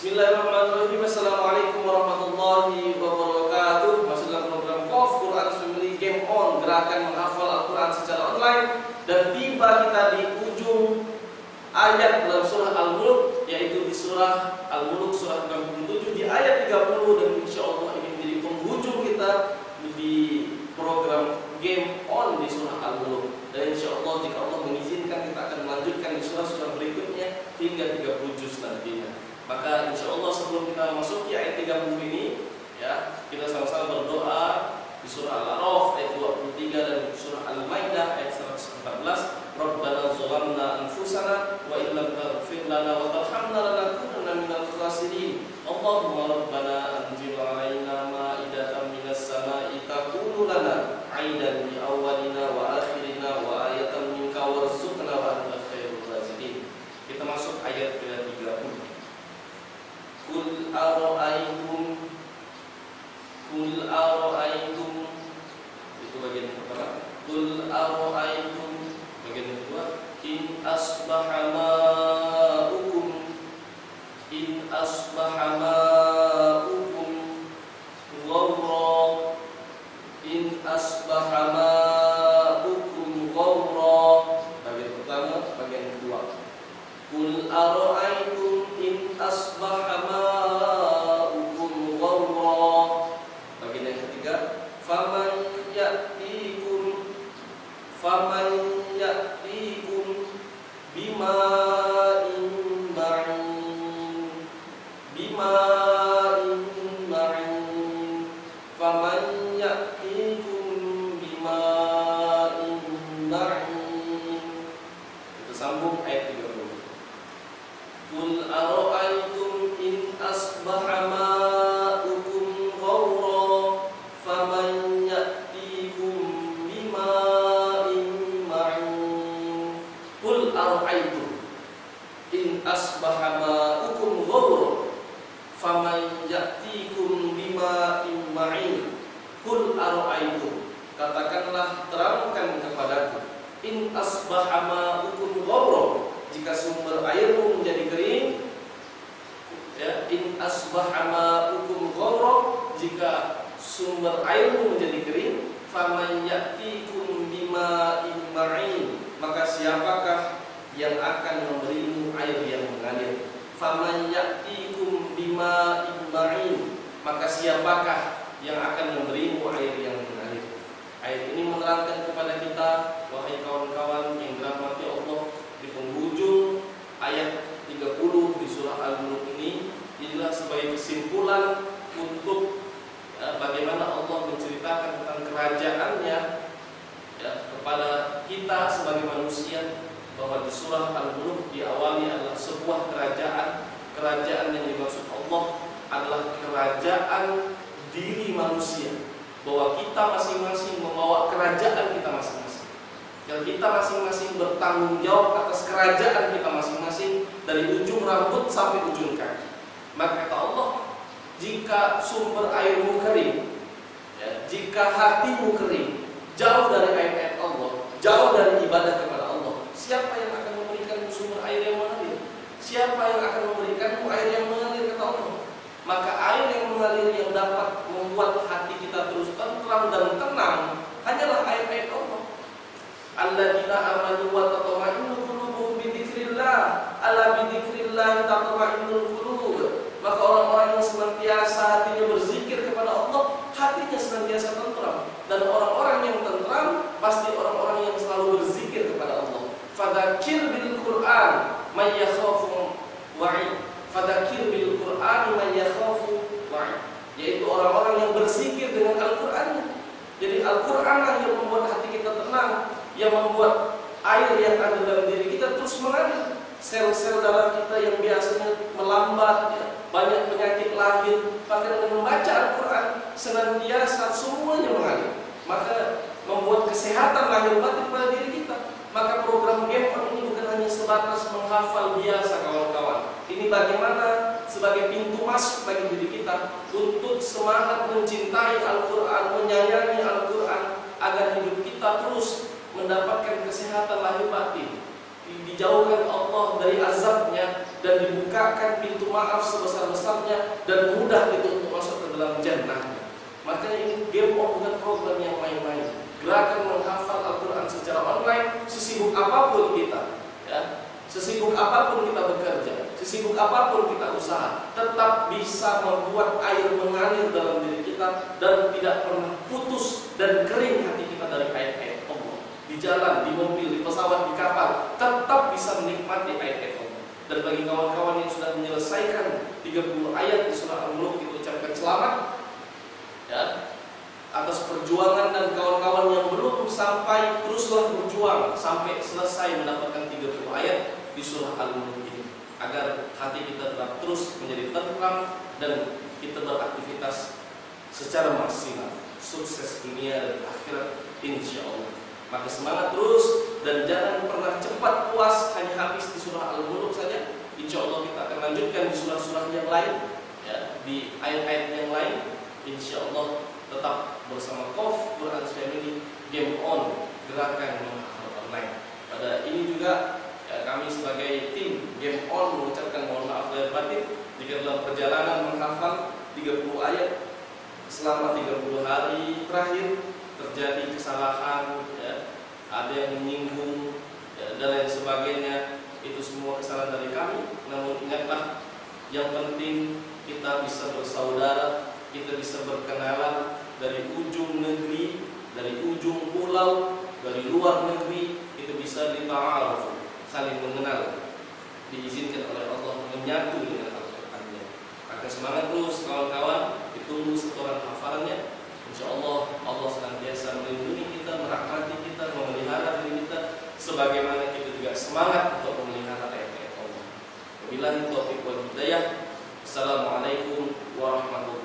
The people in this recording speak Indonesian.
Bismillahirrahmanirrahim. Assalamualaikum warahmatullahi wabarakatuh. Masih dalam program KOF Quran Family Game On, gerakan menghafal Al-Quran secara online. Dan tiba kita di ujung ayat dalam surah Al-Mulk, yaitu di surah Al-Mulk surah 67 di ayat 30. Dan insya Allah ini menjadi penghujung kita di program Game On di surah Al-Mulk. Dan insya Allah jika Allah mengizinkan, kita akan melanjutkan di surah-surah berikutnya hingga 30 juz nantinya. Maka insya Allah sebelum kita masuki ayat 30 ini, ya, kita sama-sama berdoa di surah Al-A'raf ayat 23 dan di surah Al-Maidah ayat 114. Rabbana zalamna anfusana wa illam taghfir lana wa tarhamna lanakunanna minal khasirin. Allahumma rabbana anzil 'alaina ma'idatan minas sama'i takunu lana 'aidan li awwalina wa akhirina wa ayatan minka warzuqna wa anta khairur raziqin. Kita masuk ayat ke-30. Qul ara'aytum itu bagian yang pertama. Qul ara'aytum bagian yang kedua. In asbaha ma'ukum ghawra in asbaha ma'ukum ghawra. Bagian pertama, bagian yang kedua. Qul ara'aytum in asbaha ma'ukum ghawra. Bagian yang ketiga, faman ya'tikum bima'in ma'in faman ya'tikum bima'in ma'in. Kita sambung ayat 30. Qul ara'aytum in asbaha ma'ukum ghawra faman ya'tikum bima'in ma'in. Qul ara'aytum in asbaha ma'ukum ghawra faman ya'tikum bima'in ma'in. Qul ara'aytum, katakanlah, terangkan kepadaku, in asbaha ma'ukum ghawra, jika sumber airmu menjadi kering, ya, in asbaha ma'ukum ghawra, jika sumber airmu menjadi kering, faman ya'tikum bima'in ma'in, maka siapakah yang akan memberimu air yang mengalir? Faman ya'tikum bima'in ma'in, maka siapakah yang akan memberimu air yang mengalir? Ayat ini menerangkan kepada kita, wahai kawan-kawan yang dirahmati Allah, di penghujung ayat 30 di surah Al-Mulk ini inilah sebagai kesimpulan untuk bagaimana Allah menceritakan tentang kerajaannya, ya, kepada kita sebagai manusia, bahwa di surah Al-Mulk diawali adalah sebuah kerajaan yang dimaksud Allah adalah kerajaan diri manusia, bahwa kita masing-masing membawa kerajaan kita masing-masing, dan kita masing-masing bertanggung jawab atas kerajaan kita masing-masing dari ujung rambut sampai ujung kaki. Maka kata Allah, jika sumber airmu kering, ya, jika hatimu kering, jauh dari ayat-ayat Allah, jauh dari ibadah kepada Allah, siapa yang akan memberikanmu sumber air yang mengalir? Siapa yang akan memberikanmu air yang mengalir, kata Allah? Maka air yang mengalir yang dapat membuat hati kita terus tentram dan tenang hanyalah ayat-ayat Allah. Alladzina amanu wa tatma'innu qulubuhum bi dzikrillah, ala bi dzikrillah tatma'innul qulub. Maka orang-orang yang senantiasa hatinya berzikir kepada Allah, hatinya senantiasa tentram. Dan orang-orang yang tentram pasti orang-orang yang selalu berzikir kepada Allah. Fadzakir bil Qur'an may yakhafu wa'id. Fadzakir bil Qur'an may yakhafu wa'id, yaitu orang-orang yang berzikir dengan Al-Qur'annya. Jadi Al-Qur'an yang membuat hati kita tenang, yang membuat air yang ada dalam diri kita terus mengalir. Sel-sel darah kita yang biasanya melambat, ya, banyak penyakit lahir, maka dengan membaca Al-Quran senantiasa semuanya mengalir, maka membuat kesehatan lahir batin pada diri kita. Maka program Game On ini bukan hanya sebatas menghafal biasa, kawan-kawan. Ini bagaimana sebagai pintu masuk bagi diri kita untuk semangat mencintai Al-Quran, menyayangi Al-Quran, agar hidup kita terus mendapatkan kesehatan lahir batin. dijauhkan Allah dari azabnya, dan dibukakan pintu maaf sebesar-besarnya, dan mudah itu untuk masuk ke dalam jannah. Makanya ini game on, bukan program yang main-main. Gerakan menghafal Al-Quran secara online, sesibuk apapun kita, ya, sesibuk apapun kita bekerja, sesibuk apapun kita usaha, tetap bisa membuat air mengalir dalam diri kita dan tidak pernah putus dan kering hati kita dari ayat-ayat Allah. Di jalan, di mobil, di pesawat, di kapal, tetap bisa menikmati ayat-ayat Allah. Dan bagi kawan-kawan yang sudah menyelesaikan 30 ayat di surah Al-Mulk, kita ucapkan selamat, ya, atas perjuangan. Dan kawan-kawan yang belum sampai, teruslah berjuang sampai selesai mendapatkan 30 ayat di surah Al-Mulk ini, agar hati kita tetap terus menjadi tentram dan kita beraktivitas secara maksimal, sukses dunia dan akhirat insya Allah. Maka semangat terus dan jangan pernah cepat puas hanya habis di surah Al-Mulk saja. Insya Allah kita akan lanjutkan di surah-surah yang lain, ya, di ayat-ayat yang lain. Insya Allah tetap bersama Qaf Quran Family Game On, gerakan menghafal online. Pada ini juga, ya, kami sebagai tim Game On mengucapkan mohon maaf lahir batin jika dalam perjalanan menghafal 30 ayat selama 30 hari terakhir terjadi kesalahan, ya, ada yang menyinggung, ya, dan lain sebagainya. Itu semua kesalahan dari kami. Namun ingatlah, yang penting kita bisa bersaudara, kita bisa berkenalan dari ujung negeri, dari ujung pulau, dari luar negeri, itu bisa dita'aruf, saling mengenal, diizinkan oleh Allah menyatu dengan Al-Qurannya. Maka semangat terus kawan-kawan, ditunggu setoran hafalannya. Insya Allah, Allah senantiasa melindungi kita, merahmati kita, memelihara diri kita, sebagaimana kita juga semangat untuk memelihara ayat-ayat Allah. Wabillahi taufiq wal hidayah. Assalamualaikum warahmatullahi wabarakatuh.